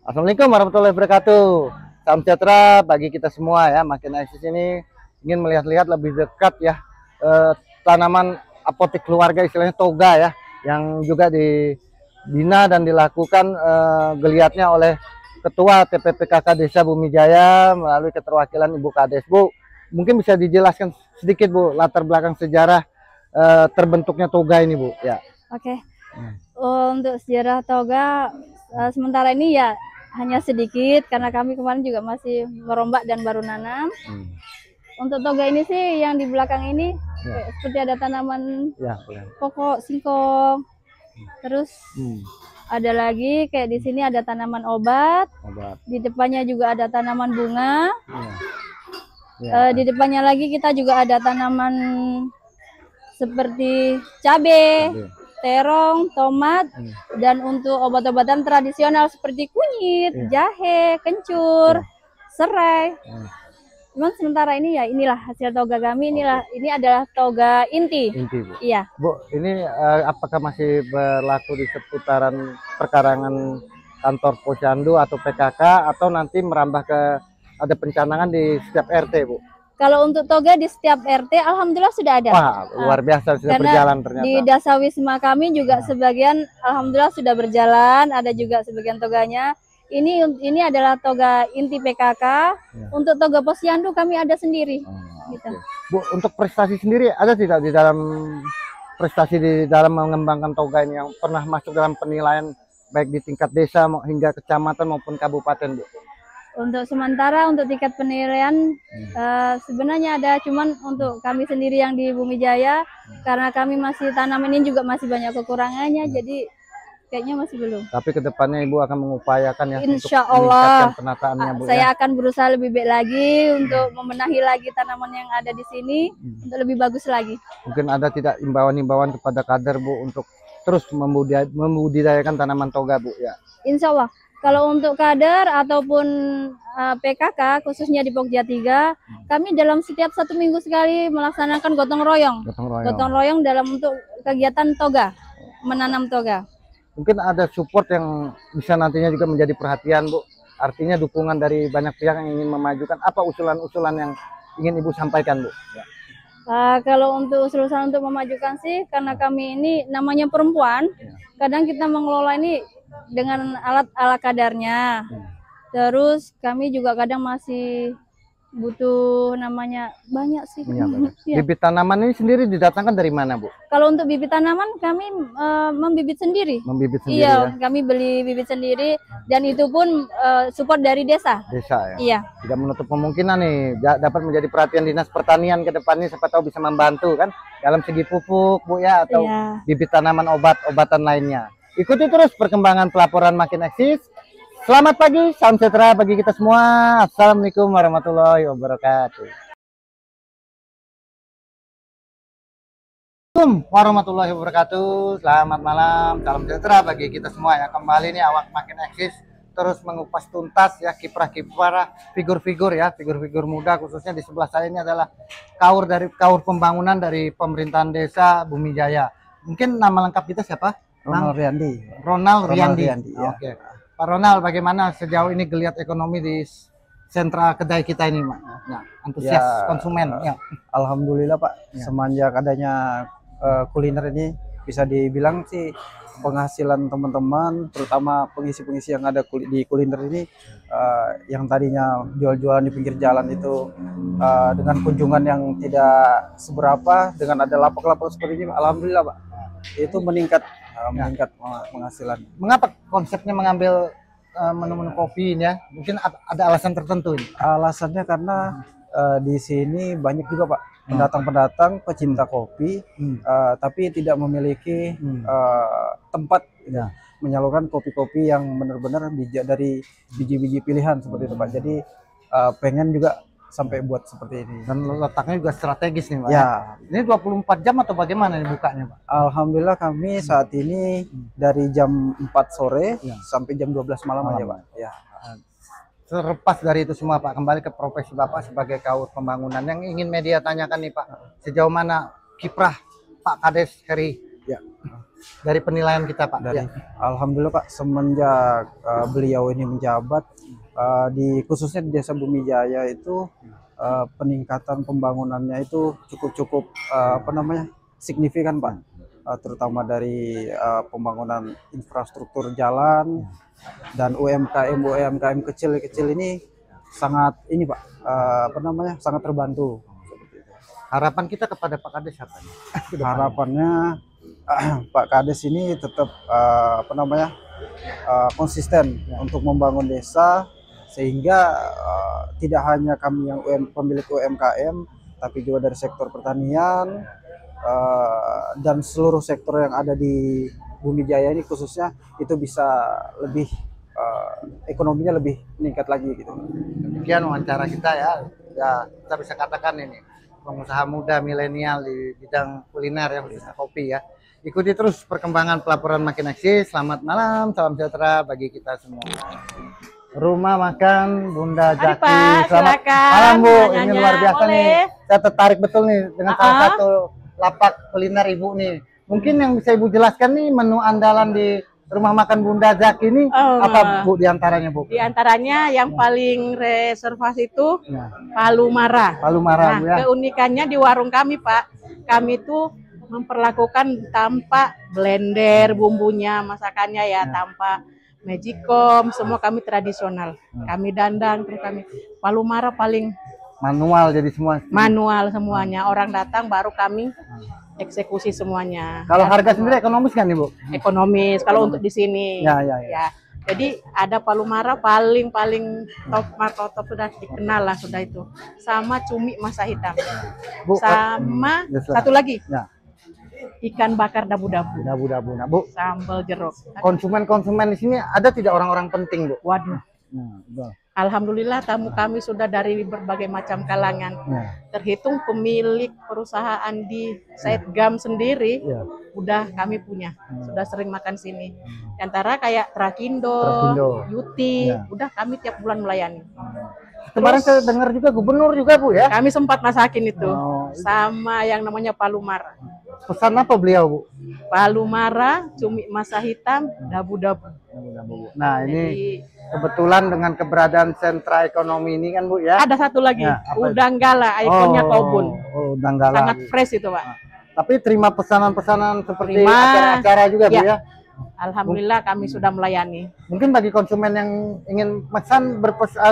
Assalamualaikum warahmatullahi wabarakatuh. Salam sejahtera bagi kita semua ya. Makin Eksis ini ingin melihat-lihat lebih dekat ya tanaman apotek keluarga, istilahnya toga ya, yang juga dibina dan dilakukan geliatnya oleh Ketua TPPKK Desa Bumi Jaya melalui keterwakilan Ibu Kades. Bu, mungkin bisa dijelaskan sedikit Bu latar belakang sejarah terbentuknya toga ini Bu ya. Oke. Untuk sejarah toga sementara ini ya hanya sedikit karena kami kemarin juga masih merombak dan baru nanam. Untuk toga ini sih yang di belakang ini seperti ada tanaman pokok singkong. Terus ada lagi kayak di sini ada tanaman obat. Di depannya juga ada tanaman bunga. Di depannya lagi kita juga ada tanaman seperti cabai, terong, tomat, dan untuk obat-obatan tradisional seperti kunyit, jahe, kencur, serai. Cuman sementara ini ya inilah hasil toga kami, ini adalah toga inti. Bu. Iya. Bu, ini apakah masih berlaku di seputaran perkarangan kantor Posyandu atau PKK atau nanti merambah ke ada pencanangan di setiap RT, Bu? Kalau untuk toga di setiap RT, alhamdulillah sudah ada. Wah, luar biasa sudah berjalan ternyata. Di Dasawisma kami juga sebagian, alhamdulillah sudah berjalan. Ada juga sebagian toganya. Ini adalah toga inti PKK. Untuk toga Posyandu kami ada sendiri. Gitu. Bu, untuk prestasi sendiri ada tidak di dalam prestasi di dalam mengembangkan toga ini yang pernah masuk dalam penilaian baik di tingkat desa hingga kecamatan maupun kabupaten, Bu? Untuk sementara untuk tingkat penilaian sebenarnya ada, cuman untuk kami sendiri yang di Bumi Jaya karena kami masih tanam ini juga masih banyak kekurangannya, jadi kayaknya masih belum. Tapi kedepannya Ibu akan mengupayakan ya Insya untuk Allah penataannya, Bu, saya akan berusaha lebih baik lagi untuk membenahi lagi tanaman yang ada di sini untuk lebih bagus lagi. Mungkin ada tidak imbauan-imbauan kepada kader, Bu, untuk terus membudidayakan tanaman toga, Bu, ya? Insya Allah. Kalau untuk kader ataupun PKK khususnya di Pokja 3, kami dalam setiap 1 minggu sekali melaksanakan gotong royong. Gotong royong dalam untuk kegiatan toga, menanam toga. Mungkin ada support yang bisa nantinya juga menjadi perhatian, Bu. Artinya dukungan dari banyak pihak yang ingin memajukan. Apa usulan-usulan yang ingin Ibu sampaikan, Bu? Ya. Kalau untuk usulan untuk memajukan sih, karena kami ini namanya perempuan, kadang kita mengelola ini dengan alat ala kadarnya. Terus kami juga kadang masih butuh namanya banyak sih. Ya. Bibit tanaman ini sendiri didatangkan dari mana, Bu? Kalau untuk bibit tanaman kami membibit sendiri. Membibit sendiri. Iya, ya? Kami beli bibit sendiri dan itu pun support dari desa. Desa ya. Iya. Tidak menutup kemungkinan nih dapat menjadi perhatian Dinas Pertanian ke depannya, siapa tahu bisa membantu kan dalam segi pupuk, Bu, ya, atau bibit tanaman obat-obatan lainnya. Ikuti terus perkembangan pelaporan Makin Eksis. Selamat pagi, salam sejahtera bagi kita semua. Assalamualaikum warahmatullahi wabarakatuh. Assalamualaikum warahmatullahi wabarakatuh. Selamat malam, salam sejahtera bagi kita semua ya. Kembali nih awak Makin Eksis terus mengupas tuntas ya kiprah-kiprah figur-figur ya, figur-figur muda, khususnya di sebelah saya ini adalah kaur pembangunan dari pemerintahan desa Bumi Jaya. Mungkin nama lengkap kita siapa? Ronald Riyandi. Ronald Riyandi. Ya. Oke. Pak Ronald, bagaimana sejauh ini geliat ekonomi di sentra kedai kita ini, Pak? Ya, antusias konsumen. Ya. Alhamdulillah, Pak. Semenjak adanya kuliner ini bisa dibilang sih penghasilan teman-teman, terutama pengisi-pengisi yang ada di kuliner ini, yang tadinya jual-jualan di pinggir jalan itu dengan kunjungan yang tidak seberapa, dengan ada lapak-lapak seperti ini, alhamdulillah, Pak, itu meningkat penghasilan. Mengapa konsepnya mengambil menu-menu kopi ini ya? Mungkin ada alasan tertentu ini? Alasannya karena di sini banyak juga, Pak, pendatang-pendatang pecinta kopi, tapi tidak memiliki tempat menyalurkan kopi-kopi yang benar-benar dari biji-biji pilihan seperti itu, Pak. Jadi pengen juga sampai buat seperti ini. Dan letaknya juga strategis nih, Pak. Ya. Ini 24 jam atau bagaimana nih bukanya, Pak? Alhamdulillah kami saat ini dari jam 4 sore sampai jam 12 malam aja, Pak. Ya. Terlepas dari itu semua, Pak, kembali ke profesi Bapak sebagai kaur pembangunan. Yang ingin media tanyakan nih, Pak, sejauh mana kiprah Pak Kades Heri dari penilaian kita Pak? Dari Ya. Alhamdulillah Pak, semenjak beliau ini menjabat khususnya di Desa Bumi Jaya itu peningkatan pembangunannya itu cukup signifikan Pak. Terutama dari pembangunan infrastruktur jalan dan UMKM kecil-kecil ini sangat ini Pak, sangat terbantu. Harapan kita kepada Pak Kades apa nih? Harapannya Pak Kades ini tetap konsisten untuk membangun desa sehingga tidak hanya kami yang pemilik UMKM tapi juga dari sektor pertanian dan seluruh sektor yang ada di Bumi Jaya ini khususnya itu bisa lebih ekonominya lebih meningkat lagi gitu. Demikian wawancara kita ya. Ya, kita bisa katakan ini pengusaha muda milenial di bidang kuliner ya, khususnya kopi ya. Ikuti terus perkembangan pelaporan Makin Eksis. Selamat malam, salam sejahtera bagi kita semua. Rumah makan Bunda Mari, Jaki. Pak, Selamat silakan. malam Bu, ini Nanya, luar biasa boleh. nih. Saya tertarik betul nih dengan salah satu lapak kuliner Ibu nih. Mungkin yang bisa Ibu jelaskan nih menu andalan di rumah makan Bunda Jaki ini apa Bu diantaranya Bu? Di antaranya yang paling reservasi itu Ya. palu mara. Palu mara Nah, Bu ya. keunikannya di warung kami Pak, kami tuh memperlakukan tanpa blender bumbunya, masakannya ya tanpa magicom, semua kami tradisional. Kami dandang, terus kami palu mara paling Manual jadi semua. manual semuanya. Orang datang baru kami eksekusi semuanya. Kalau harga sendiri ekonomis kan nih Bu? Ekonomis kalau untuk di sini. Ya. Jadi ada palu mara paling top markotop sudah dikenal lah sudah itu. Sama cumi masa hitam. Bu, Sama ya, satu lagi. Ya. Ikan bakar dabu-dabu. Dabu-dabu. Nah, Bu, Sambal jeruk. konsumen di sini ada tidak orang-orang penting, Bu? Waduh. Nah, betul. Alhamdulillah tamu kami sudah dari berbagai macam kalangan. Ya. Terhitung pemilik perusahaan di Saidgam sendiri Ya. udah kami punya. Sudah sering makan sini. Di antara kayak Trakindo, Trakindo. Yuti, Ya. udah kami tiap bulan melayani. Kemarin saya dengar juga gubernur juga Bu ya. Kami sempat masakin itu Oh. sama yang namanya palu mara. Pesan apa beliau Bu? Palu mara, cumi masa hitam, dabu-dabu. Nah ini Jadi kebetulan dengan keberadaan sentra ekonomi ini kan Bu ya. ada satu lagi, Ya, apa itu? udang gala, ikonnya Kobun. Oh, udang galah. Sangat fresh itu Pak. Tapi terima pesanan-pesanan seperti Terima. acara-acara juga Bu Ya. ya. Alhamdulillah kami sudah melayani. Mungkin bagi konsumen yang ingin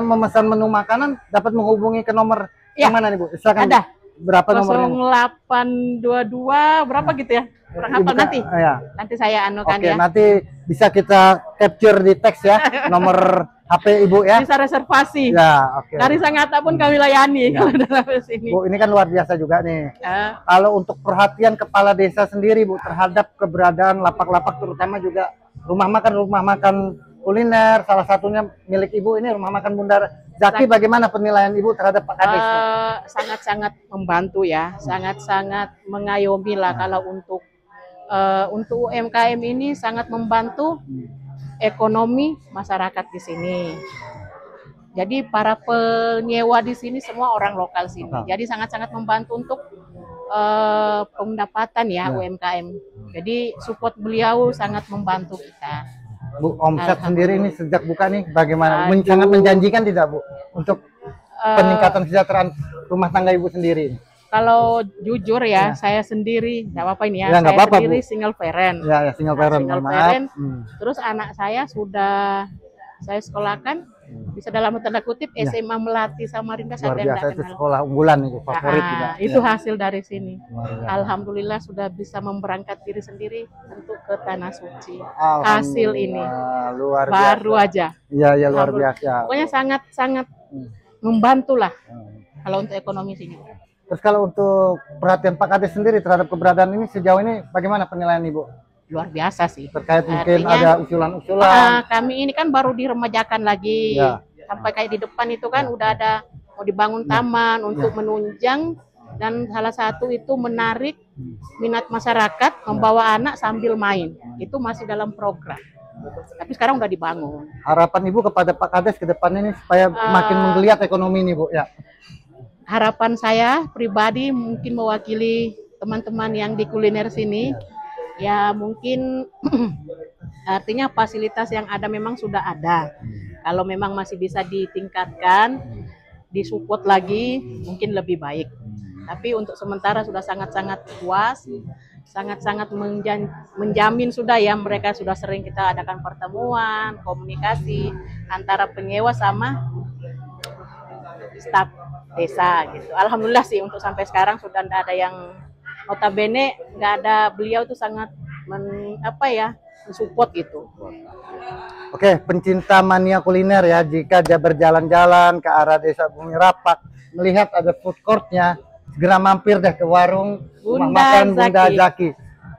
memesan menu makanan dapat menghubungi ke nomor Ya. yang mana nih Bu? Silakan. Ada. Berapa nomornya? 0822 berapa gitu ya? Kurang hafal Ibu, nanti. Ya. Nanti saya anukan Oke, ya. nanti bisa kita capture di teks ya nomor HP Ibu ya. Bisa reservasi. Ya, oke. Dari Sangatta pun kami layani kalau dalam sini. Bu, ini kan luar biasa juga nih. Eh, Kalau untuk perhatian kepala desa sendiri Bu terhadap keberadaan lapak-lapak terutama juga rumah makan kuliner, salah satunya milik Ibu ini rumah makan Bunda Jaki, bagaimana penilaian Ibu terhadap Pak Kades? sangat-sangat membantu ya, sangat-sangat mengayomi lah kalau untuk UMKM ini sangat membantu ekonomi masyarakat di sini. Jadi para penyewa di sini semua orang lokal sini. Jadi sangat-sangat membantu untuk pendapatan ya UMKM. Jadi support beliau sangat membantu kita. Bu, omset sendiri ini sejak buka nih bagaimana? Aduh. Sangat menjanjikan tidak Bu untuk peningkatan kesejahteraan rumah tangga Ibu sendiri? Kalau jujur ya, saya sendiri, nggak apa-apa ini ya, Ya, nggak saya apa-apa, sendiri Bu. single parent. Ya, single parent, Single mohon parent. maaf. Terus anak saya sudah saya sekolahkan, bisa dalam tanda kutip SMA Melati Samarinda, Luar saya biasa, nggak itu kenal. sekolah unggulan itu favorit juga. Itu Ya. hasil dari sini. Luar biasa. Alhamdulillah sudah bisa memberangkat diri sendiri untuk ke Tanah Suci. Alhamdulillah, Hasil ini luar baru biasa. aja. Iya, ya luar Alhamdulillah. biasa. Pokoknya sangat-sangat membantu lah kalau untuk ekonomi sini. Terus kalau untuk perhatian Pak Kades sendiri terhadap keberadaan ini sejauh ini bagaimana penilaian Ibu? Luar biasa sih. Terkait mungkin Artinya, ada usulan-usulan. kami ini kan baru diremajakan lagi. Ya. Sampai kayak di depan itu kan udah ada mau dibangun taman untuk menunjang, dan salah satu itu menarik minat masyarakat membawa anak sambil main. Itu masih dalam program. Tapi sekarang udah dibangun. Harapan Ibu kepada Pak Kades ke depan ini supaya makin menggeliat ekonomi ini Bu ya. Harapan saya pribadi mungkin mewakili teman-teman yang di kuliner sini, Ya mungkin artinya fasilitas yang ada memang sudah ada. Kalau memang masih bisa ditingkatkan, disupport lagi, mungkin lebih baik. Tapi untuk sementara sudah sangat-sangat puas, sangat-sangat menjamin sudah ya, mereka sudah sering kita adakan pertemuan, komunikasi antara penyewa sama staf desa gitu. Alhamdulillah sih untuk sampai sekarang sudah tidak ada yang, notabene nggak ada, beliau itu sangat mensupport gitu. Oke, pencinta mania kuliner ya, jika dia berjalan-jalan ke arah Desa Bumi Rapak, melihat ada food courtnya, segera mampir deh ke warung rumah makan Bunda Zaki.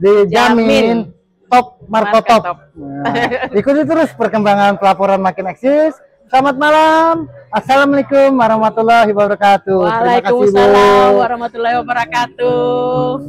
Dijamin top markotop. Nah, ikuti terus perkembangan pelaporan Makin Eksis. Selamat malam. Assalamualaikum warahmatullahi wabarakatuh. Waalaikumsalam warahmatullahi wabarakatuh.